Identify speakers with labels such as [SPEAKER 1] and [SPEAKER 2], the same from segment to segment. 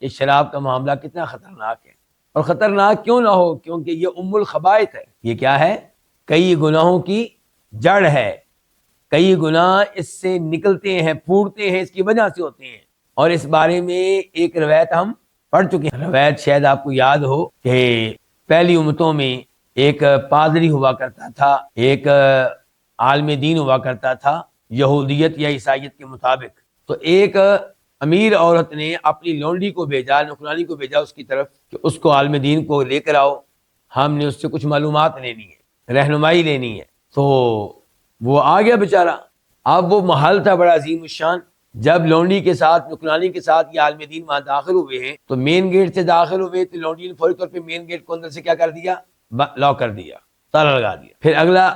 [SPEAKER 1] یہ شراب کا معاملہ کتنا خطرناک ہے، اور خطرناک کیوں نہ ہو، کیونکہ یہ ام الخبائث ہے۔ یہ کیا ہے؟ کئی گناہوں کی جڑ ہے، کئی گناہ اس سے نکلتے ہیں، پھوٹتے ہیں، اس کی وجہ سے ہوتے ہیں۔ اور اس بارے میں ایک روایت ہم پڑھ چکے ہیں، روایت شاید آپ کو یاد ہو کہ پہلی امتوں میں ایک پادری ہوا کرتا تھا، ایک عالم دین ہوا کرتا تھا یہودیت یا عیسائیت کے مطابق۔ تو ایک امیر عورت نے اپنی لونڈی کو بھیجا، نوکرانی کو بھیجا اس کی طرف کہ اس کو عالم دین کو لے کر آؤ، ہم نے اس سے کچھ معلومات لینی ہے، رہنمائی لینی ہے۔ تو وہ آ گیا بیچارہ۔ اب وہ محل تھا بڑا عظیم الشان، جب لونڈی کے ساتھ، نوکرانی کے ساتھ یہ عالم دین وہاں داخل ہوئے ہیں تو مین گیٹ سے داخل ہوئے تو لونڈی نے فوری طور پہ مین گیٹ کو اندر سے کیا کر دیا؟ لاک کر دیا، تالا لگا دیا۔ پھر اگلا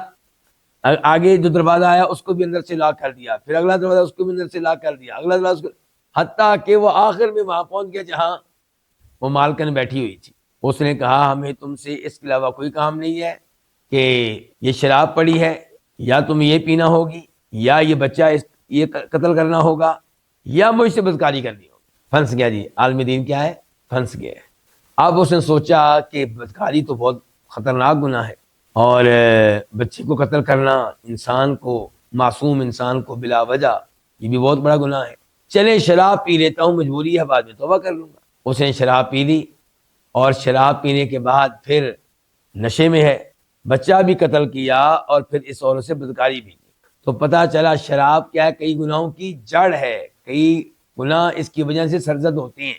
[SPEAKER 1] آگے جو دروازہ آیا اس کو بھی اندر سے لاک کر دیا، پھر اگلا دروازہ اس کو بھی اندر سے لاک کر دیا، اگلا دروازہ حتیٰ کہ وہ آخر میں وہاں پہنچ گیا جہاں وہ مالکن بیٹھی ہوئی تھی۔ اس نے کہا ہمیں تم سے اس کے علاوہ کوئی کام نہیں ہے کہ یہ شراب پڑی ہے، یا تم یہ پینا ہوگی، یا یہ بچہ یہ قتل کرنا ہوگا، یا مجھ سے بدکاری کرنی ہوگی۔ پھنس گیا جی، عالم دین کیا ہے؟ پھنس گیا۔ اب اس نے سوچا کہ بدکاری تو بہت خطرناک گناہ ہے، اور بچے کو قتل کرنا، انسان کو، معصوم انسان کو بلا وجہ، یہ بھی بہت بڑا گناہ ہے۔ چلیں شراب پی لیتا ہوں، مجبوری ہے، بعد میں توبہ کر لوں گا۔ اس نے شراب پی لی، اور شراب پینے کے بعد پھر نشے میں ہے، بچہ بھی قتل کیا اور پھر اس عورت سے بدکاری بھی کی۔ تو پتہ چلا شراب کیا ہے؟ کئی گناہوں کی جڑ ہے، کئی گناہ اس کی وجہ سے سرزد ہوتے ہیں۔